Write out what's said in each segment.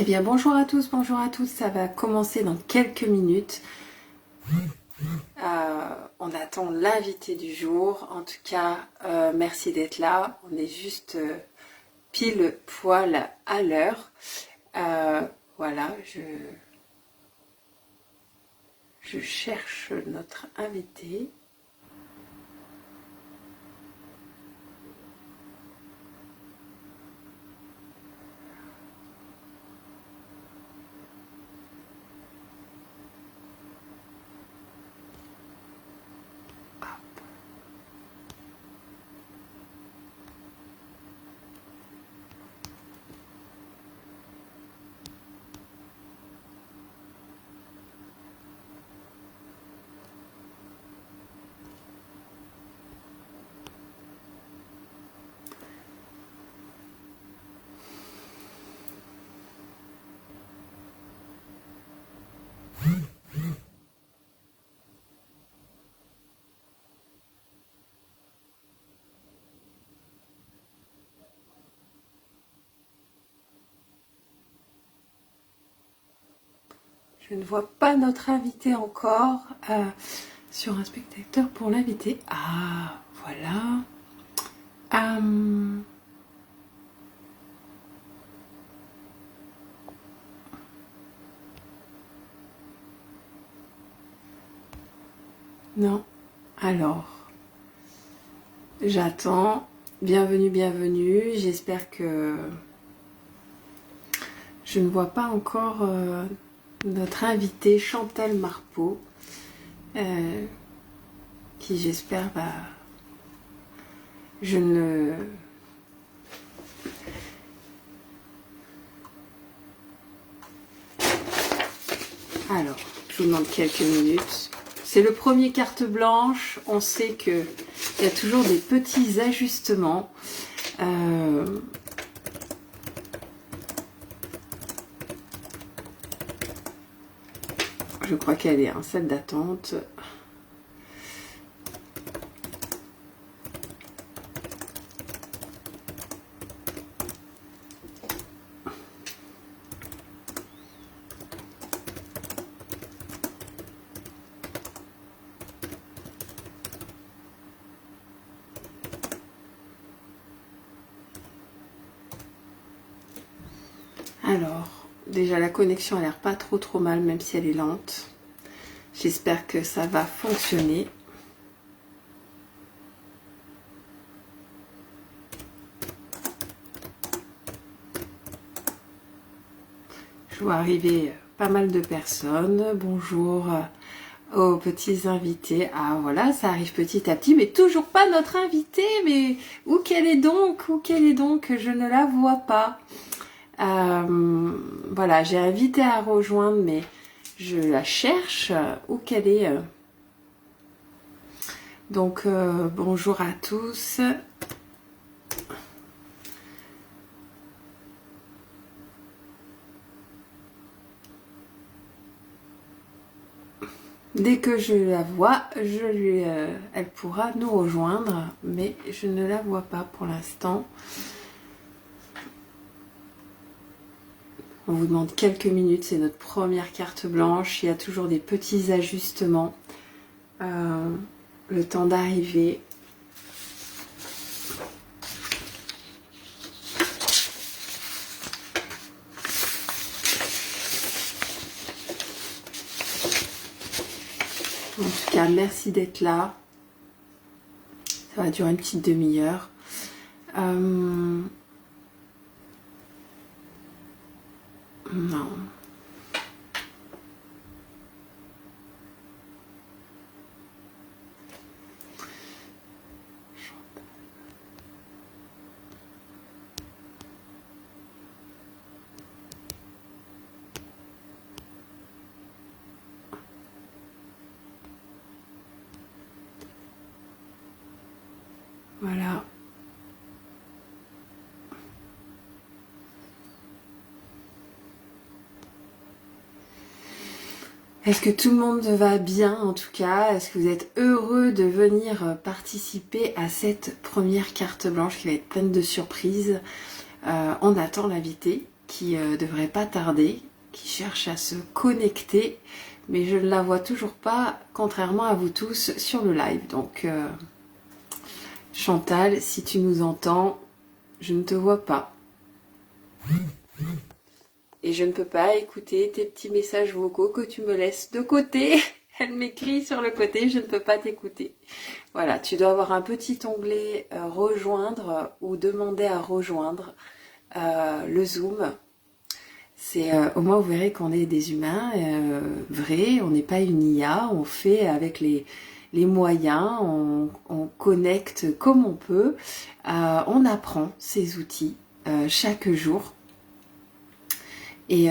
Eh bien bonjour à tous, bonjour à toutes, ça va commencer dans quelques minutes. On attend l'invité du jour, en tout cas merci d'être là, on est juste pile poil à l'heure. Voilà, je cherche notre invité. Je ne vois pas notre invité encore sur un spectateur pour l'inviter. Ah, voilà. Non. Alors, j'attends. Bienvenue, bienvenue. J'espère que je ne vois pas encore notre invitée Chantal Marpeau, qui j'espère va... Je ne... Alors, je vous demande quelques minutes. C'est le premier carte blanche. On sait qu'il y a toujours des petits ajustements. Je crois qu'elle est en salle d'attente. Alors, déjà la connexion a l'air pas trop mal, même si elle est lente. J'espère que ça va fonctionner. Je vois arriver pas mal de personnes. Bonjour aux petits invités. Ah voilà, ça arrive petit à petit, mais toujours pas notre invité. Mais où qu'elle est donc? Où qu'elle est donc? Je ne la vois pas. Voilà, j'ai invité à rejoindre, mais je la cherche. Où qu'elle est? Donc bonjour à tous. Dès que je la vois, elle pourra nous rejoindre, mais je ne la vois pas pour l'instant. On vous demande quelques minutes, c'est notre première carte blanche. Il y a toujours des petits ajustements. Le temps d'arriver. En tout cas, merci d'être là. Ça va durer une petite demi-heure. Non. Voilà. Est-ce que tout le monde va bien en tout cas? Est-ce que vous êtes heureux de venir participer à cette première carte blanche qui va être pleine de surprises? On attend l'invité. qui devrait pas tarder, qui cherche à se connecter, mais je ne la vois toujours pas, contrairement à vous tous, sur le live. Donc, Chantal, si tu nous entends, je ne te vois pas. Et je ne peux pas écouter tes petits messages vocaux que tu me laisses de côté. Elle m'écrit sur le côté, je ne peux pas t'écouter. Voilà, tu dois avoir un petit onglet rejoindre ou demander à rejoindre le Zoom. C'est au moins vous verrez qu'on est des humains vrais, on n'est pas une IA, on fait avec les moyens, on connecte comme on peut, on apprend ces outils chaque jour. Et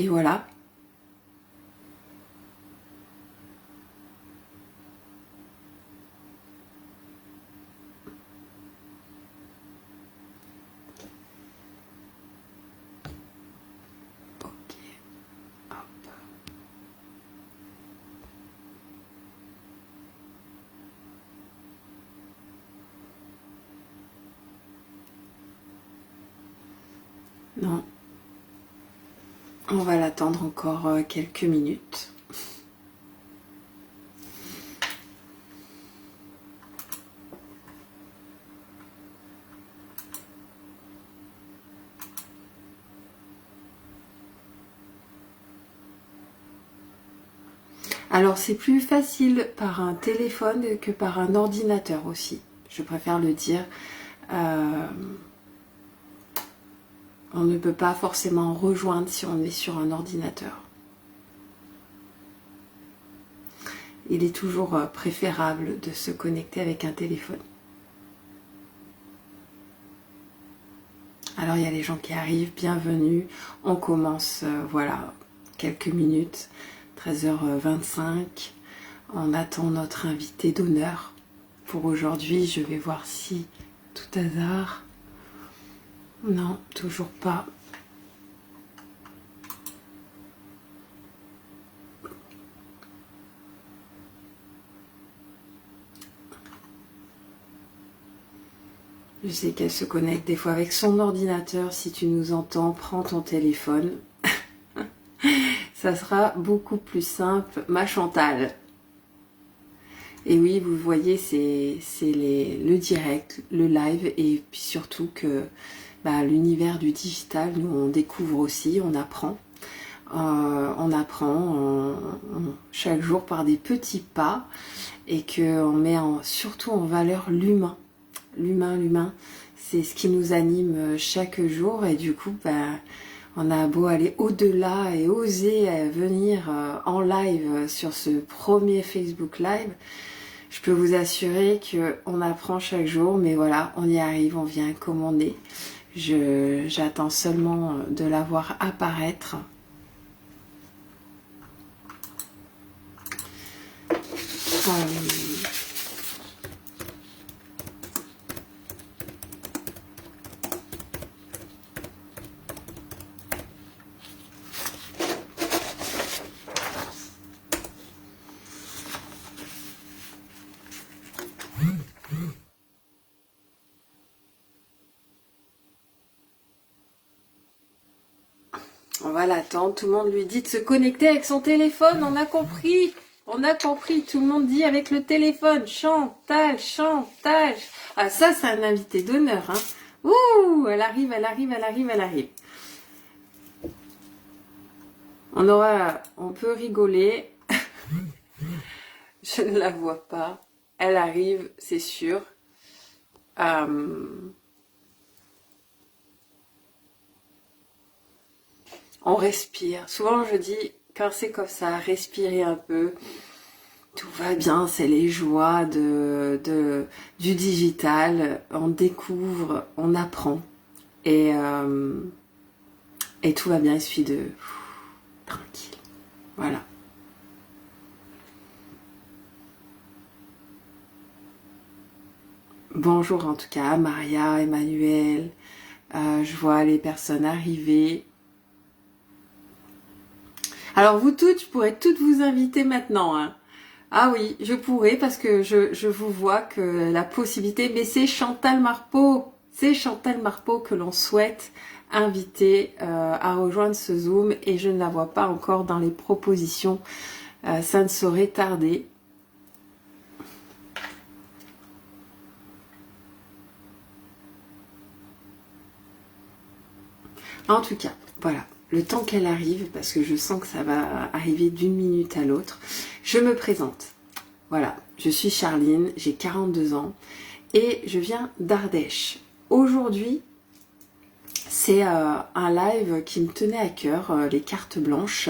voilà. Ok, hop. Non. On va l'attendre encore quelques minutes. Alors c'est plus facile par un téléphone que par un ordinateur aussi. Je préfère le dire. On ne peut pas forcément rejoindre si on est sur un ordinateur. Il est toujours préférable de se connecter avec un téléphone. Alors il y a les gens qui arrivent, bienvenue. On commence, voilà, quelques minutes, 13h25. On attend notre invité d'honneur pour aujourd'hui. Je vais voir si, tout hasard... Non, toujours pas. Je sais qu'elle se connecte des fois avec son ordinateur. Si tu nous entends, prends ton téléphone. Ça sera beaucoup plus simple, ma Chantal. Et oui, vous voyez, c'est le direct, le live, et puis surtout que l'univers du digital, nous on découvre aussi, on apprend. On apprend chaque jour par des petits pas, et qu'on met surtout en valeur l'humain. L'humain, c'est ce qui nous anime chaque jour, et du coup, on a beau aller au-delà et oser venir en live sur ce premier Facebook Live, je peux vous assurer qu'on apprend chaque jour, mais voilà, on y arrive, on vient comme on est. J'attends seulement de la voir apparaître. On va l'attendre, tout le monde lui dit de se connecter avec son téléphone, on a compris. On a compris, tout le monde dit avec le téléphone, Chantal, Chantal. Ah ça c'est un invité d'honneur, hein. Ouh, elle arrive, elle arrive, elle arrive, elle arrive. On peut rigoler. Je ne la vois pas. Elle arrive, c'est sûr. On respire. Souvent je dis, quand c'est comme ça, respirez un peu. Tout va bien, c'est les joies du digital. On découvre, on apprend. Et tout va bien, il suffit de... tranquille. Voilà. Bonjour en tout cas, Maria, Emmanuel. Je vois les personnes arriver. Alors vous toutes, je pourrais toutes vous inviter maintenant, hein. Ah oui, je pourrais parce que je vous vois que la possibilité, mais c'est Chantal Marpeau, c'est Chantal Marpeau que l'on souhaite inviter à rejoindre ce Zoom et je ne la vois pas encore dans les propositions. Ça ne saurait tarder. En tout cas, voilà, le temps qu'elle arrive, parce que je sens que ça va arriver d'une minute à l'autre, je me présente. Voilà, je suis Charline, j'ai 42 ans et je viens d'Ardèche. Aujourd'hui, c'est un live qui me tenait à cœur, les cartes blanches.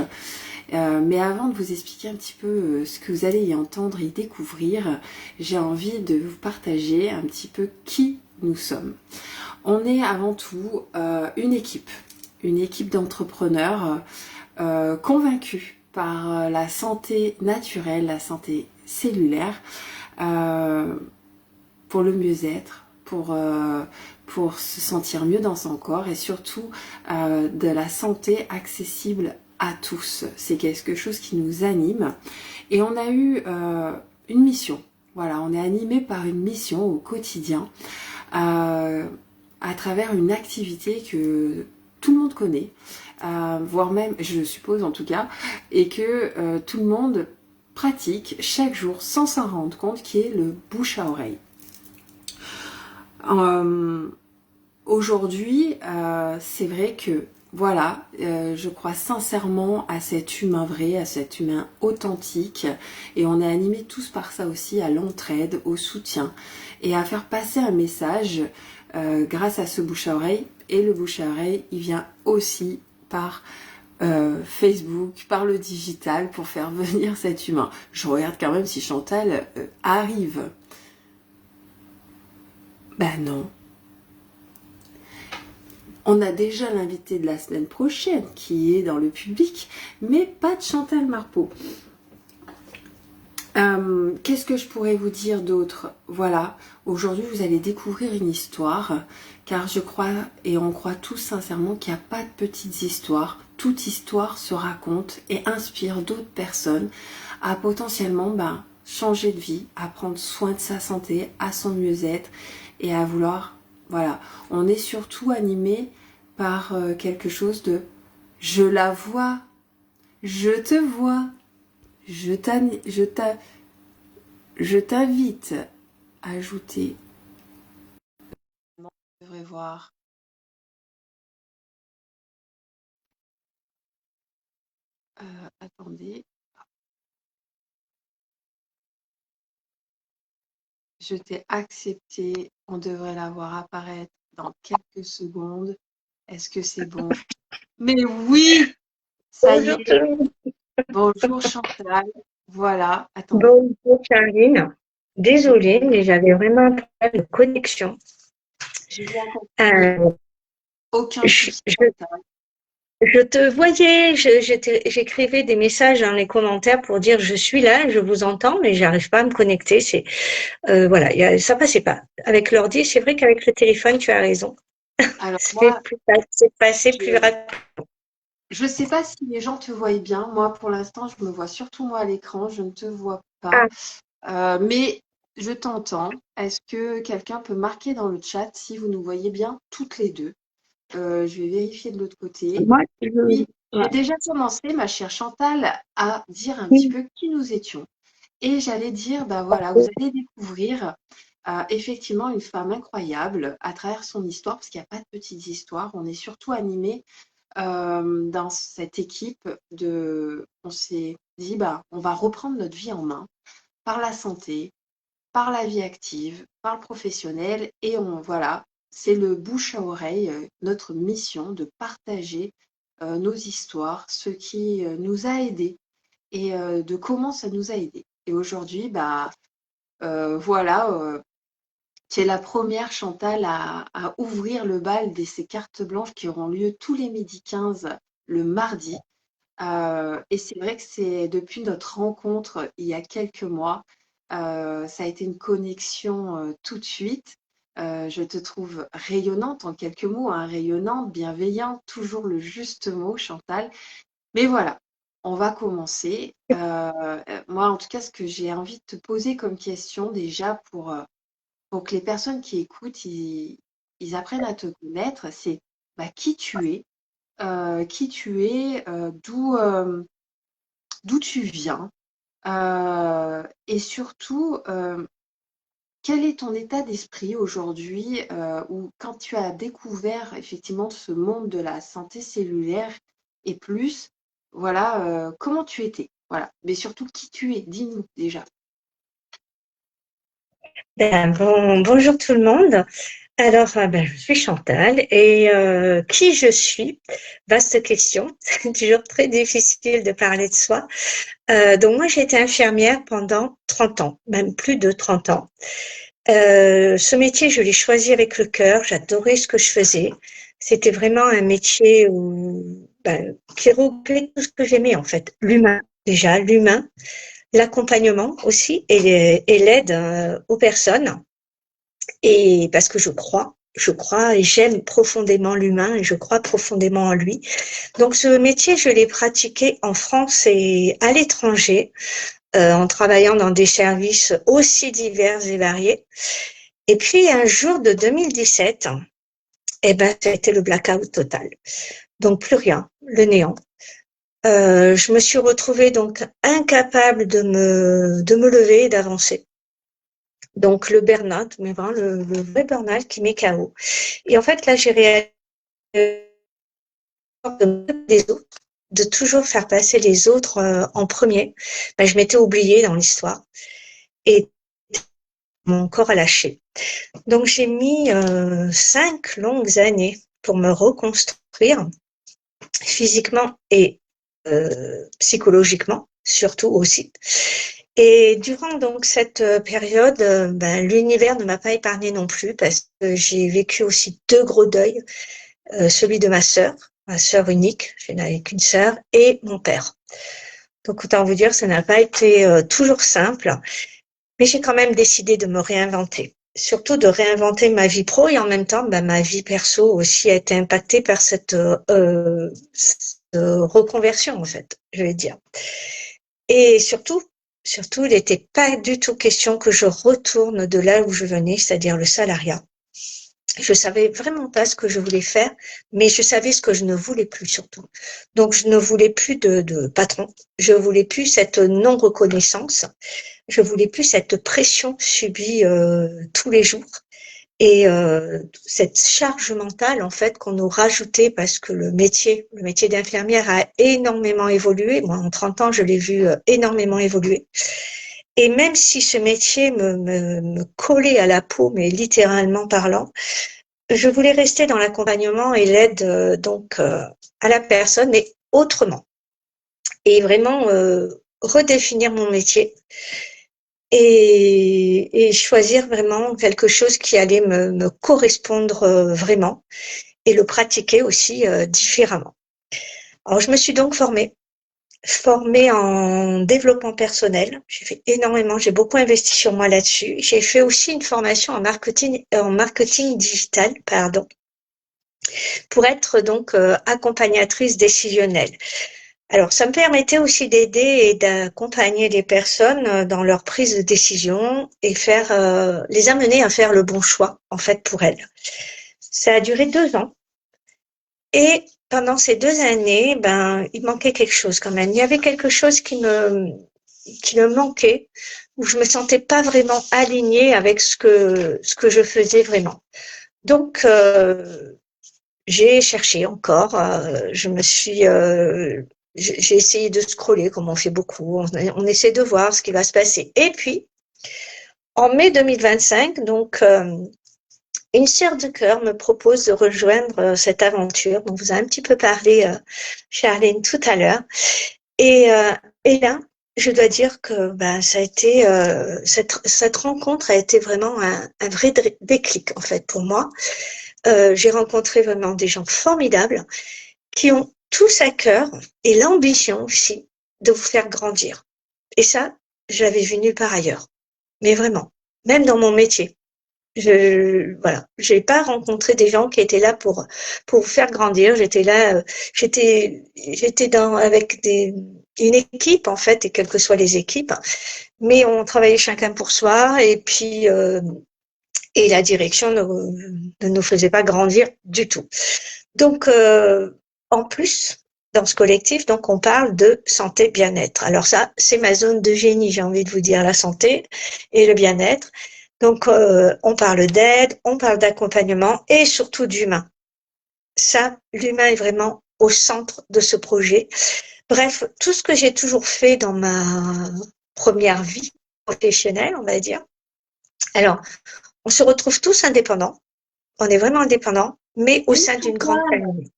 Mais avant de vous expliquer un petit peu ce que vous allez y entendre et y découvrir, j'ai envie de vous partager un petit peu qui nous sommes. On est avant tout une équipe d'entrepreneurs convaincus par la santé naturelle, la santé cellulaire, pour le mieux-être, pour se sentir mieux dans son corps et surtout de la santé accessible à tous. C'est quelque chose qui nous anime et on a eu une mission. Voilà, on est animé par une mission au quotidien à travers une activité que tout le monde connaît, voire même, je suppose en tout cas, et que tout le monde pratique chaque jour sans s'en rendre compte, qui est le bouche à oreille. Aujourd'hui, c'est vrai que voilà, je crois sincèrement à cet humain vrai, à cet humain authentique, et on est animés tous par ça aussi, à l'entraide, au soutien, et à faire passer un message grâce à ce bouche à oreille. Et le bouche à oreille, il vient aussi par Facebook, par le digital, pour faire venir cet humain. Je regarde quand même si Chantal arrive. Ben non. On a déjà l'invité de la semaine prochaine qui est dans le public, mais pas de Chantal Marpeau. Qu'est-ce que je pourrais vous dire d'autre? Voilà, aujourd'hui vous allez découvrir une histoire, car je crois et on croit tous sincèrement qu'il n'y a pas de petites histoires. Toute histoire se raconte et inspire d'autres personnes à potentiellement changer de vie, à prendre soin de sa santé, à son mieux-être et à vouloir, voilà, on est surtout animé par quelque chose de je la vois, je te vois, je t'invite à ajouter. Je devrais voir. Attendez. Je t'ai accepté. On devrait la voir apparaître dans quelques secondes. Est-ce que c'est bon? Mais oui! Ça y Bonjour tout est. le monde. Bonjour Chantal. Voilà. Attendez. Bonjour Charline. Désolée, mais j'avais vraiment un problème de connexion. J'ai bien compris. Euh, Aucun je, souci, je- Chantal. je te voyais, j'écrivais des messages dans les commentaires pour dire je suis là, je vous entends, mais j'arrive pas à me connecter. Voilà, ça passait pas. Avec l'ordi, c'est vrai qu'avec le téléphone, tu as raison. Alors C'est moi, plus c'est passé plus je rapide. je sais pas si les gens te voient bien. Moi, pour l'instant, je me vois surtout moi à l'écran. Je ne te vois pas. Ah, Mais je t'entends. Est-ce que quelqu'un peut marquer dans le chat si vous nous voyez bien toutes les deux? Je vais vérifier de l'autre côté. moi, Oui, j'ai ouais. déjà commencé, ma chère Chantal, à dire un petit Oui. peu qui nous étions. Et j'allais dire, voilà, vous allez découvrir effectivement une femme incroyable à travers son histoire, parce qu'il n'y a pas de petites histoires. On est surtout animé dans cette équipe on s'est dit, on va reprendre notre vie en main par la santé, par la vie active, par le professionnel et voilà, c'est le bouche à oreille, notre mission de partager nos histoires, ce qui nous a aidés et de comment ça nous a aidés. Et aujourd'hui, voilà, tu es la première, Chantal, à ouvrir le bal de ces cartes blanches qui auront lieu tous les midis 15 le mardi. Et c'est vrai que c'est depuis notre rencontre il y a quelques mois, ça a été une connexion tout de suite. Je te trouve rayonnante en quelques mots, hein, rayonnante, bienveillante, toujours le juste mot, Chantal. Mais voilà, on va commencer. Moi, en tout cas, ce que j'ai envie de te poser comme question déjà pour que les personnes qui écoutent, ils apprennent à te connaître, c'est qui tu es, d'où tu viens, et surtout, quel est ton état d'esprit aujourd'hui, où quand tu as découvert effectivement ce monde de la santé cellulaire et plus, voilà, comment tu étais? Voilà, mais surtout qui tu es, dis-nous déjà. Bonjour tout le monde. Alors, je suis Chantal et qui je suis? Vaste question. C'est toujours très difficile de parler de soi. Donc moi, j'ai été infirmière pendant 30 ans, même plus de 30 ans. Ce métier, je l'ai choisi avec le cœur. J'adorais ce que je faisais. C'était vraiment un métier qui regroupait tout ce que j'aimais en fait. L'humain, déjà, l'humain, l'accompagnement aussi et l'aide aux personnes. Et parce que je crois et j'aime profondément l'humain et je crois profondément en lui. Donc ce métier, je l'ai pratiqué en France et à l'étranger, en travaillant dans des services aussi divers et variés. Et puis un jour de 2017, ça a été le blackout total. Donc plus rien, le néant. Je me suis retrouvée donc incapable de me lever et d'avancer. Donc le burn-out, mais vraiment le vrai burn-out qui met KO. Et en fait, là, j'ai réalisé des autres, de toujours faire passer les autres en premier. Je m'étais oubliée dans l'histoire et mon corps a lâché. Donc j'ai mis 5 longues années pour me reconstruire physiquement et psychologiquement, surtout aussi. Et durant donc cette période, l'univers ne m'a pas épargnée non plus parce que j'ai vécu aussi 2 gros deuils, celui de ma sœur unique, je n'avais qu'une sœur, et mon père. Donc autant vous dire, ça n'a pas été toujours simple, mais j'ai quand même décidé de me réinventer. Surtout de réinventer ma vie pro et en même temps, ma vie perso aussi a été impactée par cette reconversion en fait, je vais dire. Et surtout, il n'était pas du tout question que je retourne de là où je venais, c'est-à-dire le salariat. Je savais vraiment pas ce que je voulais faire, mais je savais ce que je ne voulais plus surtout. Donc, je ne voulais plus de patron. Je voulais plus cette non-reconnaissance. Je voulais plus cette pression subie tous les jours. Et cette charge mentale en fait qu'on nous rajoutait parce que le métier d'infirmière a énormément évolué. Moi, en 30 ans, je l'ai vu énormément évoluer. Et même si ce métier me collait à la peau, mais littéralement parlant, je voulais rester dans l'accompagnement et l'aide à la personne, mais autrement. Et vraiment redéfinir mon métier et choisir vraiment quelque chose qui allait me correspondre vraiment et le pratiquer aussi différemment. Alors je me suis donc formée en développement personnel. J'ai fait énormément, j'ai beaucoup investi sur moi là-dessus. J'ai fait aussi une formation en marketing digital, pour être donc accompagnatrice décisionnelle. Alors, ça me permettait aussi d'aider et d'accompagner les personnes dans leur prise de décision et les amener à faire le bon choix, en fait, pour elles. Ça a duré 2 ans. Et pendant ces 2 années, il manquait quelque chose quand même. Il y avait quelque chose qui me manquait, où je me sentais pas vraiment alignée avec ce que je faisais vraiment. Donc, j'ai cherché encore. J'ai essayé de scroller, comme on fait beaucoup. On essaie de voir ce qui va se passer. Et puis, en mai 2025, donc, une sœur de cœur me propose de rejoindre cette aventure dont vous a un petit peu parlé, Charlène, tout à l'heure. Et là, je dois dire que ça a été cette rencontre a été vraiment un vrai déclic en fait pour moi. J'ai rencontré vraiment des gens formidables qui ont tous à cœur et l'ambition aussi de vous faire grandir. Et ça, je l'avais vu nulle part ailleurs. Mais vraiment, même dans mon métier. J'ai pas rencontré des gens qui étaient là pour vous faire grandir. J'étais là, j'étais avec une équipe en fait, et quelles que soient les équipes, mais on travaillait chacun pour soi. Et puis et la direction ne nous faisait pas grandir du tout. Donc, en plus, dans ce collectif, donc on parle de santé bien-être. Alors ça, c'est ma zone de génie, j'ai envie de vous dire, la santé et le bien-être. Donc, on parle d'aide, on parle d'accompagnement et surtout d'humain. Ça, l'humain est vraiment au centre de ce projet. Bref, tout ce que j'ai toujours fait dans ma première vie professionnelle, on va dire. Alors, on se retrouve tous indépendants. On est vraiment indépendants, mais au Mais sein d'une grande famille.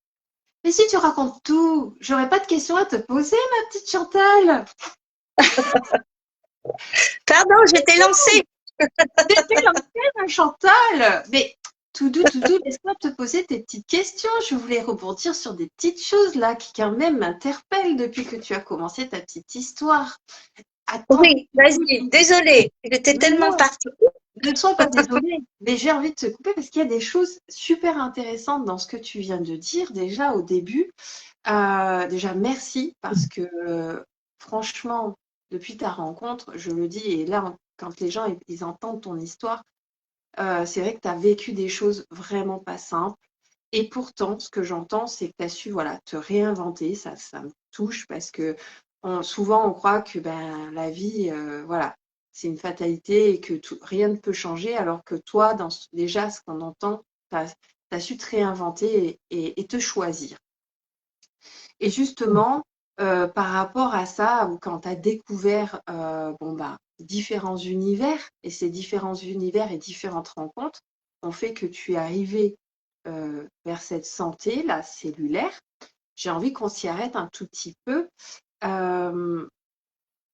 mais si tu racontes tout, j'aurais pas de questions à te poser, ma petite Chantal. Pardon, j'étais lancée. T'es lancée, ma Chantal. Mais tout doux, laisse-moi te poser tes petites questions. Je voulais rebondir sur des petites choses là qui quand même m'interpellent depuis que tu as commencé ta petite histoire. Attends. Oui, vas-y, désolée, j'étais Non, tellement non, partie. ne sois pas désolée, mais j'ai envie de te couper parce qu'il y a des choses super intéressantes dans ce que tu viens de dire déjà au début. Déjà, merci parce que franchement, depuis ta rencontre, je le dis, et là, quand les gens ils entendent ton histoire, c'est vrai que tu as vécu des choses vraiment pas simples. Et pourtant, ce que j'entends, c'est que tu as su voilà, te réinventer. Ça me touche parce que souvent, on croit que ben, la vie, voilà, c'est une fatalité et que rien ne peut changer, alors que toi, déjà, ce qu'on entend, tu as su te réinventer et te choisir. Et justement, par rapport à ça, ou quand tu as découvert bon, bah, différents univers, et ces différents univers et différentes rencontres ont fait que tu es arrivé vers cette santé, là, cellulaire, j'ai envie qu'on s'y arrête un tout petit peu.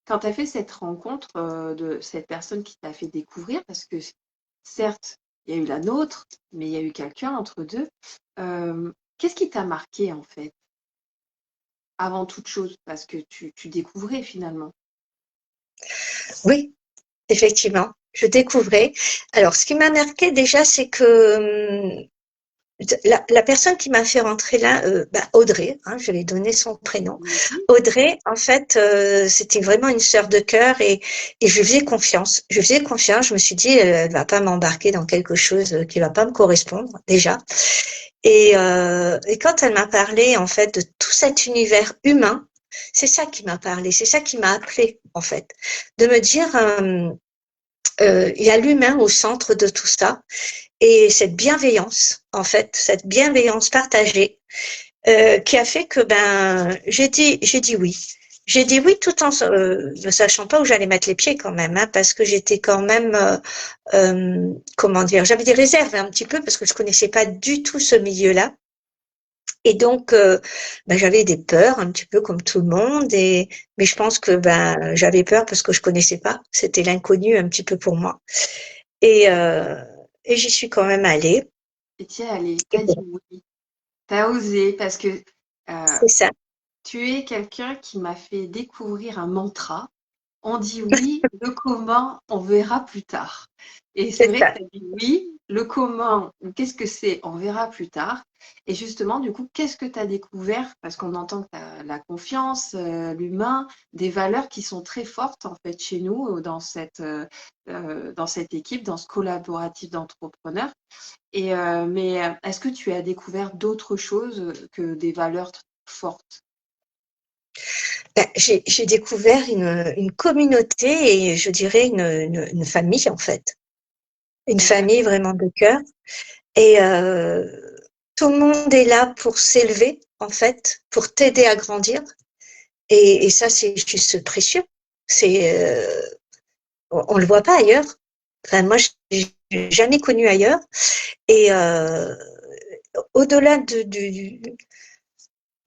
Quand tu as fait cette rencontre de cette personne qui t'a fait découvrir, parce que certes, il y a eu la nôtre, mais il y a eu quelqu'un entre deux, qu'est-ce qui t'a marqué en fait, avant toute chose, parce que tu découvrais finalement. Oui, effectivement, je découvrais. Alors, ce qui m'a marqué déjà, c'est que la personne qui m'a fait rentrer là, Audrey, hein, je lui ai donné son prénom. Mhm. Audrey, en fait, c'était vraiment une sœur de cœur et je lui faisais confiance. Je lui faisais confiance. Je me suis dit, elle va pas m'embarquer dans quelque chose qui va pas me correspondre déjà. Et quand elle m'a parlé en fait de tout cet univers humain, c'est ça qui m'a parlé, c'est ça qui m'a appelé en fait, de me dire il y a l'humain au centre de tout ça et cette bienveillance en fait, cette bienveillance partagée qui a fait que ben j'ai dit oui. J'ai dit oui tout en ne sachant pas où j'allais mettre les pieds quand même, hein, parce que j'étais quand même, comment dire, j'avais des réserves un petit peu parce que je connaissais pas du tout ce milieu-là. Et donc, ben, j'avais des peurs un petit peu comme tout le monde, mais je pense que ben j'avais peur parce que je connaissais pas. C'était l'inconnu un petit peu pour moi. Et, euh, et j'y suis quand même allée. Et tiens, allez, Et t'as dit bon, oui, t'as osé, parce que euh, c'est ça, tu es quelqu'un qui m'a fait découvrir un mantra. On dit oui, le comment, on verra plus tard. Et c'est c'est vrai que ça. tu as dit oui, le comment, ou qu'est-ce que c'est, on verra plus tard. Et justement, du coup, qu'est-ce que tu as découvert? Parce qu'on entend que tu as la confiance, l'humain, des valeurs qui sont très fortes en fait chez nous dans cette équipe, dans ce collaboratif d'entrepreneurs. Mais est-ce que tu as découvert d'autres choses que des valeurs fortes? Ben, j'ai découvert une communauté et je dirais une famille en fait, une famille vraiment de cœur. Et tout le monde est là pour s'élever en fait, pour t'aider à grandir. Et ça, c'est juste précieux. C'est, on le voit pas ailleurs. Enfin, moi, j'ai jamais connu ailleurs. Et au-delà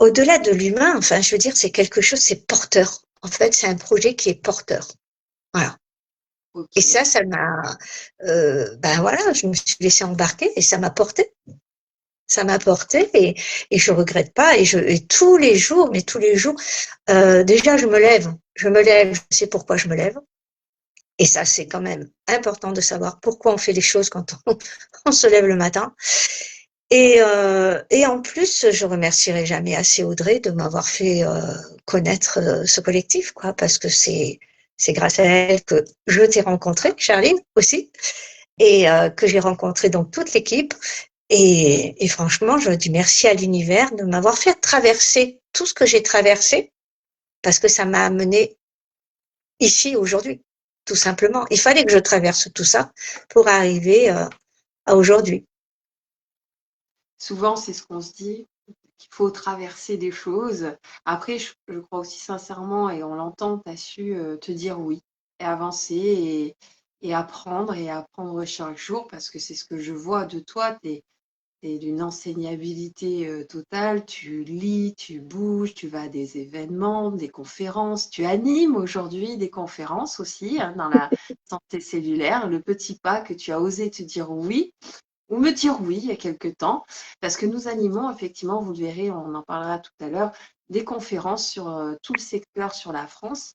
au-delà de l'humain, enfin, je veux dire, c'est quelque chose, c'est porteur. En fait, c'est un projet qui est porteur. Voilà. Et Ok. ça m'a, ben voilà, je me suis laissée embarquer et ça m'a porté. Ça m'a porté et je regrette pas et tous les jours, mais tous les jours, déjà je me lève, je sais pourquoi je me lève. Et ça, c'est quand même important de savoir pourquoi on fait les choses quand on se lève le matin. Et en plus, je remercierai jamais assez Audrey de m'avoir fait connaître ce collectif, quoi, parce que c'est grâce à elle que je t'ai rencontré, Charline aussi. et que j'ai rencontré donc toute l'équipe. Et franchement, je dis merci à l'univers de m'avoir fait traverser tout ce que j'ai traversé, parce que ça m'a amené ici aujourd'hui, tout simplement. Il fallait que je traverse tout ça pour arriver à aujourd'hui. Souvent, c'est ce qu'on se dit, qu'il faut traverser des choses. Après, je crois aussi sincèrement, et on l'entend, tu as su te dire oui, et avancer, et apprendre chaque jour, parce que c'est ce que je vois de toi, tu es d'une enseignabilité totale, tu lis, tu bouges, tu vas à des événements, des conférences, tu animes aujourd'hui des conférences aussi hein, dans la santé cellulaire, le petit pas que tu as osé te dire oui, ou me dire oui il y a quelque temps, parce que nous animons effectivement, vous le verrez, on en parlera tout à l'heure, des conférences sur tout le secteur sur la France.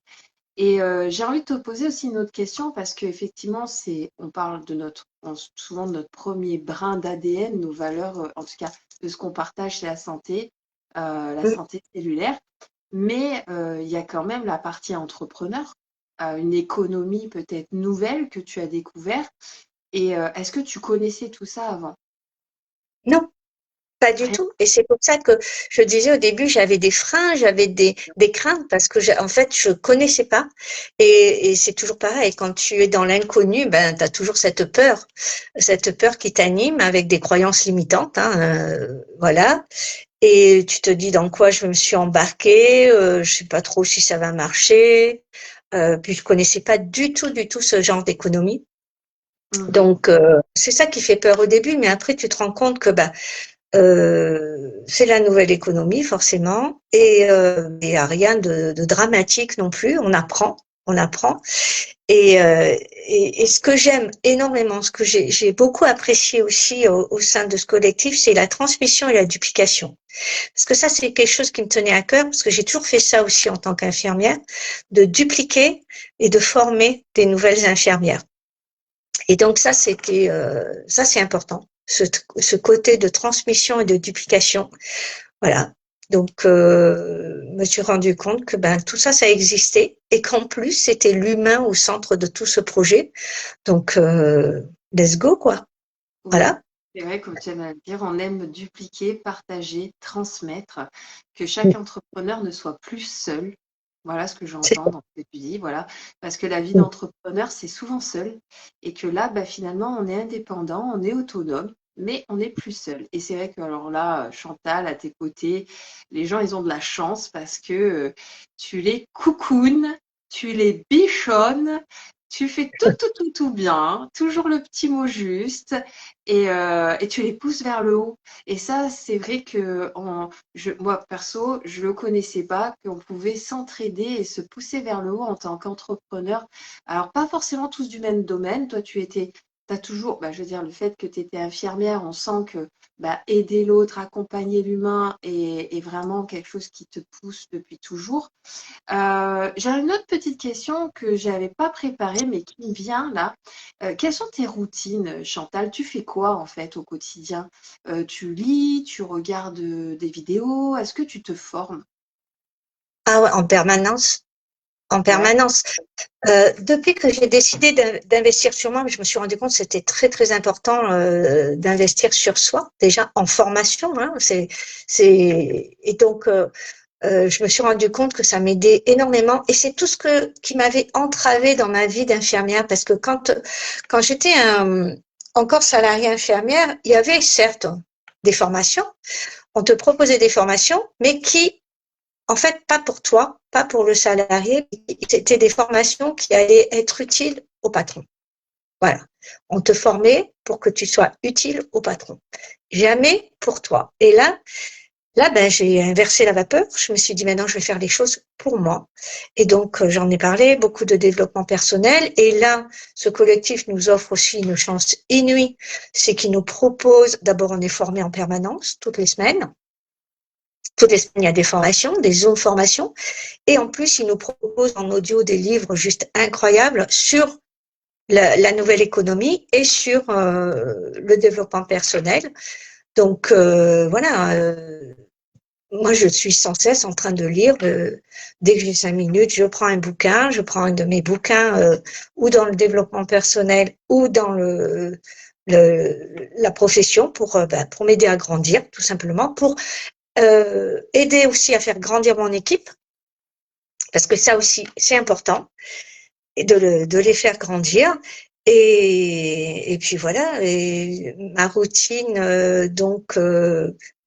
Et j'ai envie de te poser aussi une autre question parce qu'effectivement, on parle souvent de notre premier brin d'ADN, nos valeurs, en tout cas de ce qu'on partage, c'est la santé cellulaire. Mais il y a quand même la partie entrepreneur, une économie peut-être nouvelle que tu as découvert. Et est-ce que tu connaissais tout ça avant? Non, pas du tout. Et c'est pour ça que je disais au début, j'avais des freins, j'avais des craintes parce que en fait, je connaissais pas. Et c'est toujours pareil. Quand tu es dans l'inconnu, ben, tu as toujours cette peur qui t'anime avec des croyances limitantes. Hein, voilà. Et tu te dis dans quoi je me suis embarquée, je sais pas trop si ça va marcher. Puis je connaissais pas du tout ce genre d'économie. Mhm. Donc c'est ça qui fait peur au début, mais après tu te rends compte que bah c'est la nouvelle économie forcément, et il n'y a rien de dramatique non plus. On apprend. Et, et ce que j'aime énormément, ce que j'ai beaucoup apprécié aussi au sein de ce collectif, c'est la transmission et la duplication. Parce que ça, c'est quelque chose qui me tenait à cœur, parce que j'ai toujours fait ça aussi en tant qu'infirmière, de dupliquer et de former des nouvelles infirmières. Et donc ça, ça c'est important, ce côté de transmission et de duplication. Voilà. Donc, me suis rendu compte que ben tout ça, ça existait et qu'en plus, c'était l'humain au centre de tout ce projet. Donc, let's go, quoi. Oui, Voilà. c'est vrai, comme tu aimes à le dire, on aime dupliquer, partager, transmettre, que chaque entrepreneur ne soit plus seul. Voilà ce que C'est j'entends dans ce que tu dis, voilà. Parce que la vie d'entrepreneur, c'est souvent seul. Et que là, bah, finalement, on est indépendant, on est autonome, mais on n'est plus seul. Et c'est vrai que, alors là, Chantal, à tes côtés, les gens, ils ont de la chance parce que tu les coucounes, tu les bichonnes, tu fais tout bien, toujours le petit mot juste, et tu les pousses vers le haut. Et ça, c'est vrai que moi, perso, je ne le connaissais pas, qu'on pouvait s'entraider et se pousser vers le haut en tant qu'entrepreneur. Alors, pas forcément tous du même domaine. Toi, t'as toujours, bah, je veux dire, le fait que tu étais infirmière, on sent que bah, aider l'autre, accompagner l'humain est vraiment quelque chose qui te pousse depuis toujours. J'ai une autre petite question que je n'avais pas préparée, mais qui me vient là. Quelles sont tes routines, Chantal? Tu fais quoi en fait au quotidien? Tu lis, tu regardes des vidéos, est-ce que tu te formes? Ah ouais, en permanence. En Ouais. permanence. Depuis que j'ai décidé d'investir sur moi, je me suis rendu compte que c'était très très important d'investir sur soi, déjà en formation. Hein, et donc je me suis rendu compte que ça m'aidait énormément, et c'est tout qui m'avait entravé dans ma vie d'infirmière, parce que quand j'étais encore salariée infirmière, il y avait certes des formations, on te proposait des formations, mais qui en fait, pas pour toi, pas pour le salarié, c'était des formations qui allaient être utiles au patron. Voilà. On te formait pour que tu sois utile au patron. Jamais pour toi. Et là, ben, j'ai inversé la vapeur. Je me suis dit, maintenant, je vais faire les choses pour moi. Et donc, j'en ai parlé, beaucoup de développement personnel. Et là, ce collectif nous offre aussi une chance inouïe. C'est qu'il nous propose, d'abord, on est formé en permanence, toutes les semaines. Toutes les semaines, il y a des formations, des zones formation. Et en plus, il nous propose en audio des livres juste incroyables sur la nouvelle économie et sur le développement personnel. Donc voilà, moi, je suis sans cesse en train de lire. Dès que j'ai 5 minutes, je prends un bouquin, je prends un de mes bouquins ou dans le développement personnel ou dans la profession pour m'aider à grandir, tout simplement, pour aider aussi à faire grandir mon équipe, parce que ça aussi, c'est important, et de les faire grandir. Et puis voilà, et ma routine,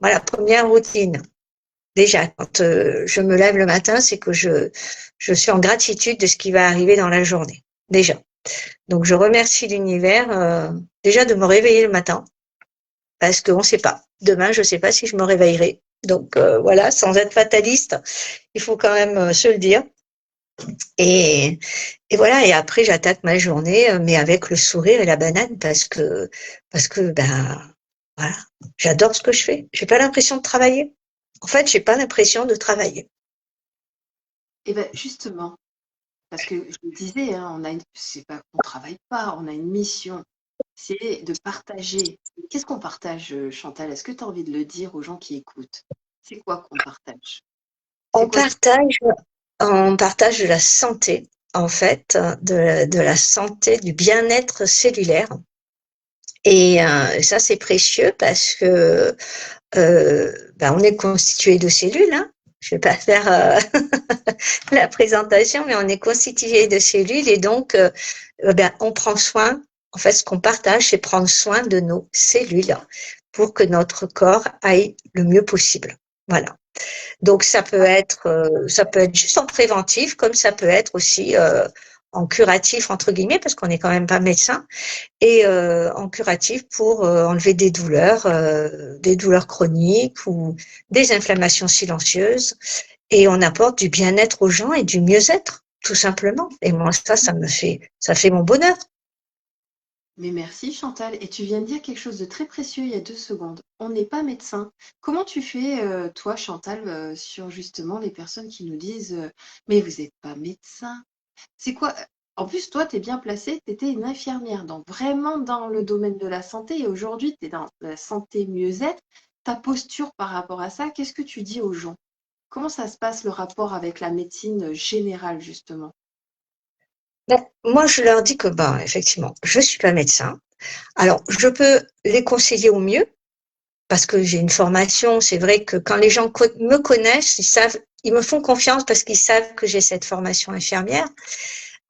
voilà, première routine. Déjà, quand je me lève le matin, c'est que je suis en gratitude de ce qui va arriver dans la journée. Déjà. Donc, je remercie l'univers déjà de me réveiller le matin, parce qu'on ne sait pas. Demain, je ne sais pas si je me réveillerai. Donc, voilà, sans être fataliste, il faut quand même se le dire. Et, et voilà, et après, j'attaque ma journée, mais avec le sourire et la banane, parce que ben, voilà, j'adore ce que je fais. J'ai pas l'impression de travailler. En fait, j'ai pas l'impression de travailler. Et bien justement, parce que je le disais, hein, c'est pas qu'on travaille pas, on a une mission, c'est de partager. Qu'est-ce qu'on partage, Chantal? Est-ce que tu as envie de le dire aux gens qui écoutent? C'est quoi qu'on partage? C'est On quoi? partage, on partage de la santé, en fait, de la santé, du bien-être cellulaire. Et ça, c'est précieux parce que ben, on est constitué de cellules. Hein. Je vais pas faire la présentation, mais on est constitué de cellules et donc ben, on prend soin. En fait, ce qu'on partage, c'est prendre soin de nos cellules pour que notre corps aille le mieux possible. Voilà. Donc ça peut être juste en préventif, comme ça peut être aussi en curatif entre guillemets, parce qu'on n'est quand même pas médecin, et en curatif pour enlever des douleurs chroniques ou des inflammations silencieuses, et on apporte du bien-être aux gens et du mieux-être, tout simplement. Et moi ça fait mon bonheur. Mais merci Chantal. Et tu viens de dire quelque chose de très précieux il y a 2 secondes. On n'est pas médecin. Comment tu fais, toi, Chantal, sur justement les personnes qui nous disent mais vous n'êtes pas médecin? C'est quoi? En plus, toi, tu es bien placée, tu étais une infirmière, donc vraiment dans le domaine de la santé. Et aujourd'hui, tu es dans la santé mieux-être. Ta posture par rapport à ça, qu'est-ce que tu dis aux gens? Comment ça se passe le rapport avec la médecine générale, justement? Ben, moi, je leur dis que, ben, effectivement, je suis pas médecin. Alors, je peux les conseiller au mieux, parce que j'ai une formation. C'est vrai que quand les gens me connaissent, ils me font confiance parce qu'ils savent que j'ai cette formation infirmière.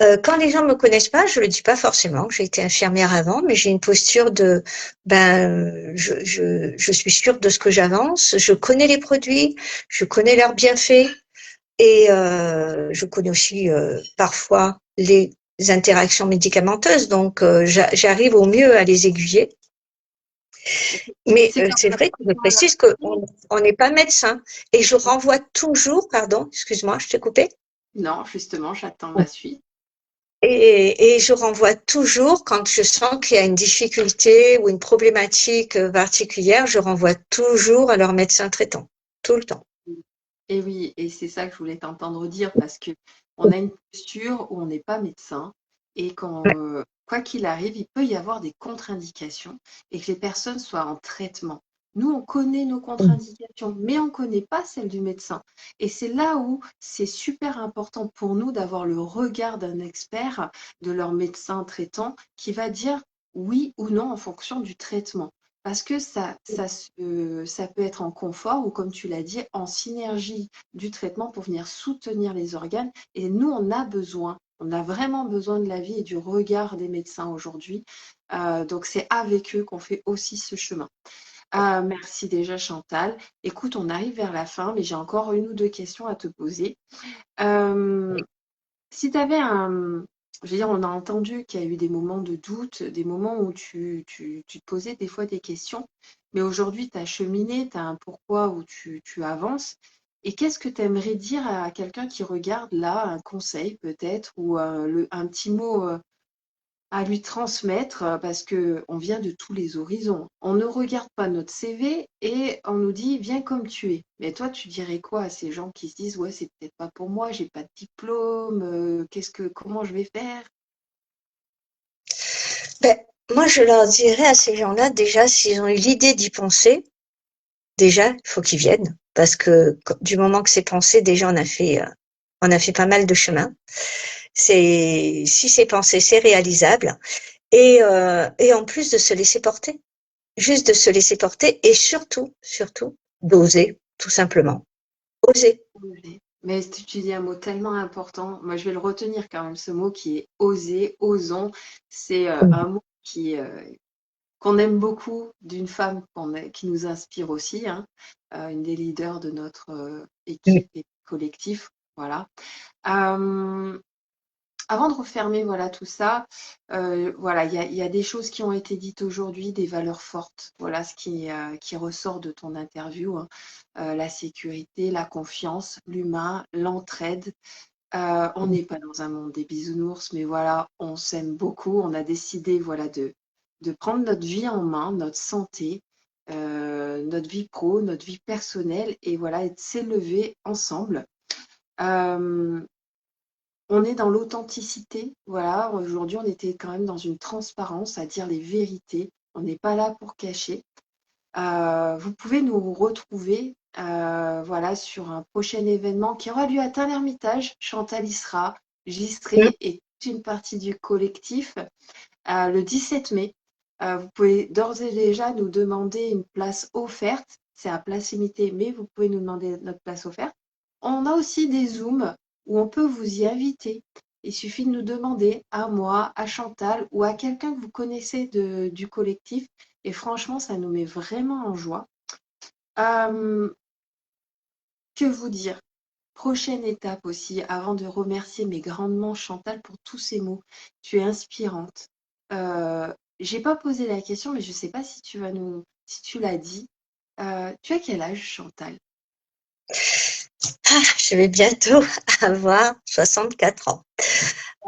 Quand les gens me connaissent pas, je le dis pas forcément que j'ai été infirmière avant, mais j'ai une posture de, ben, je suis sûre de ce que j'avance. Je connais les produits, je connais leurs bienfaits et je connais aussi parfois les interactions médicamenteuses. Donc, j'arrive au mieux à les aiguiller. Mais C'est quand c'est la vrai que je première fois précise qu'on n'est pas médecin. Et je renvoie toujours, pardon, excuse-moi, je t'ai coupé. Non, justement, j'attends la suite. Et je renvoie toujours, quand je sens qu'il y a une difficulté ou une problématique particulière, je renvoie toujours à leur médecin traitant, tout le temps. Et oui, et c'est ça que je voulais t'entendre dire parce que on a une posture où on n'est pas médecin et quoi qu'il arrive, il peut y avoir des contre-indications et que les personnes soient en traitement. Nous, on connaît nos contre-indications, mais on ne connaît pas celles du médecin. Et c'est là où c'est super important pour nous d'avoir le regard d'un expert, de leur médecin traitant, qui va dire oui ou non en fonction du traitement. Parce que ça peut être en confort ou, comme tu l'as dit, en synergie du traitement pour venir soutenir les organes. Et nous, on a vraiment besoin de l'avis et du regard des médecins aujourd'hui. Donc, c'est avec eux qu'on fait aussi ce chemin. Merci déjà, Chantal. Écoute, on arrive vers la fin, mais j'ai encore une ou deux questions à te poser. Euh, Si tu avais je veux dire, on a entendu qu'il y a eu des moments de doute, des moments où tu te posais des fois des questions, mais aujourd'hui, tu as cheminé, tu as un pourquoi où tu avances. Et qu'est-ce que tu aimerais dire à quelqu'un qui regarde là, un conseil peut-être, ou un petit mot à lui transmettre parce que on vient de tous les horizons. On ne regarde pas notre CV et on nous dit viens comme tu es. Mais toi, tu dirais quoi à ces gens qui se disent ouais, c'est peut-être pas pour moi, j'ai pas de diplôme, comment je vais faire? Ben, moi, je leur dirais à ces gens-là, déjà, s'ils ont eu l'idée d'y penser, déjà, il faut qu'ils viennent. parce que du moment que c'est pensé, déjà on a fait pas mal de chemin. Si c'est pensé, c'est réalisable. Et en plus de se laisser porter, juste de se laisser porter et surtout, d'oser, tout simplement. Oser. Oser. Mais tu dis un mot tellement important. Moi, je vais le retenir quand même, ce mot qui est oser, osons. C'est un mot qu'on aime beaucoup d'une femme qui nous inspire aussi, hein, une des leaders de notre équipe et collectif. Voilà. Euh, Avant de refermer voilà tout ça, voilà, il y a des choses qui ont été dites aujourd'hui, des valeurs fortes. Voilà ce qui ressort de ton interview, hein. La sécurité, la confiance, l'humain, l'entraide. On n'est pas dans un monde des bisounours, mais voilà, on s'aime beaucoup. On a décidé voilà de prendre notre vie en main, notre santé, notre vie pro, notre vie personnelle, et voilà, et de s'élever ensemble. Euh, on est dans l'authenticité, voilà. Aujourd'hui, on était quand même dans une transparence, à dire les vérités. On n'est pas là pour cacher. Vous pouvez nous retrouver voilà, sur un prochain événement qui aura lieu à Tain-l'Hermitage. Chantal y sera, j'y serai, et toute une partie du collectif le 17 mai. Vous pouvez d'ores et déjà nous demander une place offerte. C'est à place limitée, mais vous pouvez nous demander notre place offerte. On a aussi des Zooms où on peut vous y inviter. Il suffit de nous demander à moi, à Chantal ou à quelqu'un que vous connaissez du collectif. Et franchement, ça nous met vraiment en joie. Euh, que vous dire? Prochaine étape aussi, avant de remercier mais grandement Chantal pour tous ces mots. Tu es inspirante. J'ai pas posé la question, mais je sais pas si si tu l'as dit. Tu as quel âge, Chantal? Ah, je vais bientôt avoir 64 ans.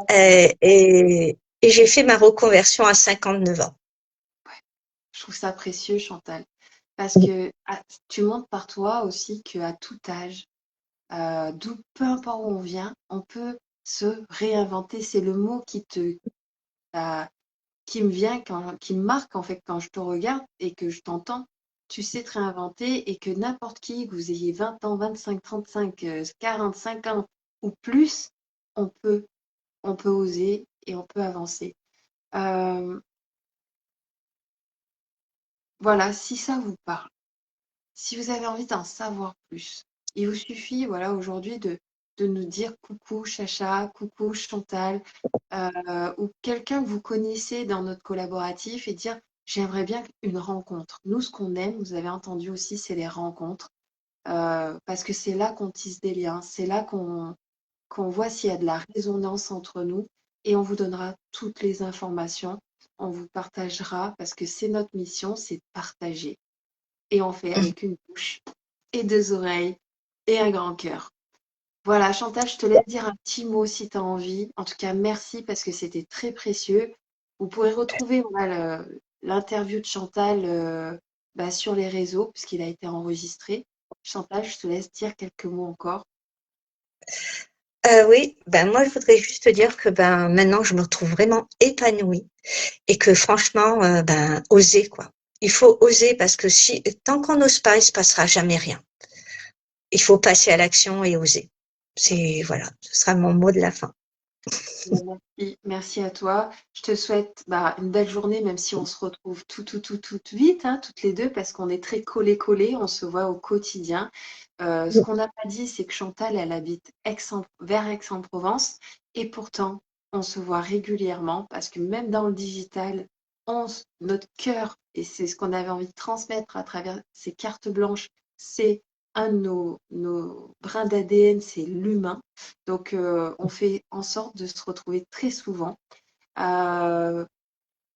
Et j'ai fait ma reconversion à 59 ans. Je trouve ça précieux, Chantal, parce que tu montres par toi aussi qu'à tout âge, d'où peu importe où on vient, on peut se réinventer. C'est le mot euh, qui me vient, qui me marque en fait quand je te regarde et que je t'entends. Tu sais te réinventer, et que n'importe qui, que vous ayez 20 ans, 25, 35, 40, 50 ou plus, on peut, on peut oser et on peut avancer. Euh, voilà, si ça vous parle, si vous avez envie d'en savoir plus, il vous suffit voilà, aujourd'hui de nous dire coucou Chacha, coucou Chantal, ou quelqu'un que vous connaissez dans notre collaboratif, et dire j'aimerais bien une rencontre. Nous, ce qu'on aime, vous avez entendu aussi, c'est les rencontres, parce que c'est là qu'on tisse des liens, c'est là qu'on voit s'il y a de la résonance entre nous, et on vous donnera toutes les informations, on vous partagera, parce que c'est notre mission, c'est de partager. Et on fait avec une bouche et deux oreilles et un grand cœur. Voilà, Chantal, je te laisse dire un petit mot si tu as envie. En tout cas, merci parce que c'était très précieux. Vous pourrez retrouver voilà, l'interview de Chantal sur les réseaux puisqu'il a été enregistré. Chantal, je te laisse dire quelques mots encore. Oui, ben moi je voudrais juste te dire que ben maintenant je me retrouve vraiment épanouie et que franchement ben oser quoi. Il faut oser parce que si tant qu'on n'ose pas, il se passera jamais rien. Il faut passer à l'action et oser. C'est voilà, ce sera mon mot de la fin. Merci à toi. Je te souhaite une belle journée, même si on se retrouve tout vite, hein, toutes les deux, parce qu'on est très collés, on se voit au quotidien. Ce qu'on n'a pas dit, c'est que Chantal, elle habite vers Aix-en-Provence, et pourtant, on se voit régulièrement, parce que même dans le digital, notre cœur, et c'est ce qu'on avait envie de transmettre à travers ces cartes blanches, c'est un de nos brins d'ADN, c'est l'humain. Donc, on fait en sorte de se retrouver très souvent. Euh,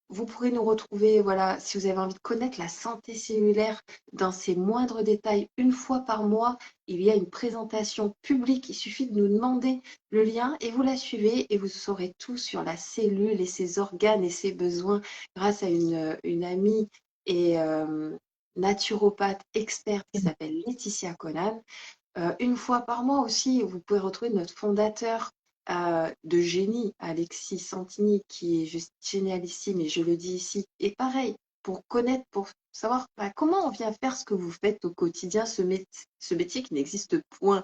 Vous pourrez nous retrouver, voilà, si vous avez envie de connaître la santé cellulaire dans ses moindres détails, une fois par mois, il y a une présentation publique. Il suffit de nous demander le lien et vous la suivez, et vous saurez tout sur la cellule et ses organes et ses besoins grâce à une amie et naturopathe experte qui s'appelle Laetitia Conan. Une fois par mois aussi, vous pouvez retrouver notre fondateur de génie, Alexis Santini, qui est juste génialissime, et je le dis ici. Et pareil, pour connaître, pour savoir comment on vient faire ce que vous faites au quotidien, ce métier qui n'existe point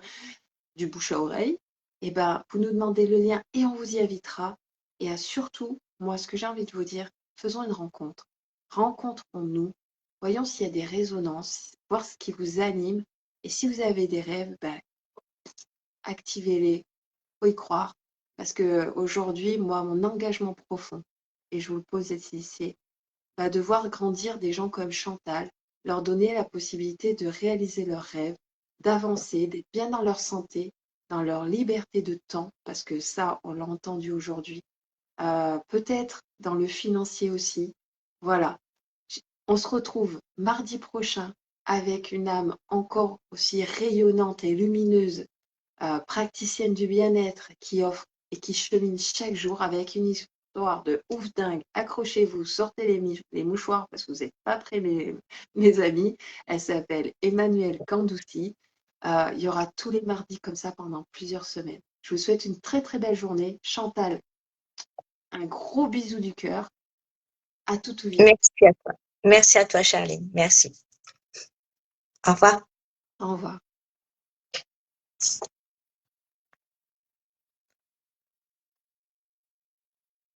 du bouche à oreille, et ben, vous nous demandez le lien et on vous y invitera. Et surtout, moi, ce que j'ai envie de vous dire, faisons une rencontre. Rencontrons-nous, voyons s'il y a des résonances, voir ce qui vous anime. Et si vous avez des rêves, ben, activez-les, faut y croire. Parce que aujourd'hui, moi, mon engagement profond, et je vous le pose ici, c'est de voir grandir des gens comme Chantal, leur donner la possibilité de réaliser leurs rêves, d'avancer, d'être bien dans leur santé, dans leur liberté de temps, parce que ça, on l'a entendu aujourd'hui, peut-être dans le financier aussi. Voilà. On se retrouve mardi prochain avec une âme encore aussi rayonnante et lumineuse, praticienne du bien-être qui offre et qui chemine chaque jour avec une histoire de ouf dingue. Accrochez-vous, sortez les mouchoirs parce que vous n'êtes pas prêts, mes amis. Elle s'appelle Emmanuelle Candoussi. Il y aura tous les mardis comme ça pendant plusieurs semaines. Je vous souhaite une très très belle journée. Chantal, un gros bisou du cœur. À tout ou vite. Merci à toi. Merci à toi, Charline. Merci. Au revoir. Au revoir.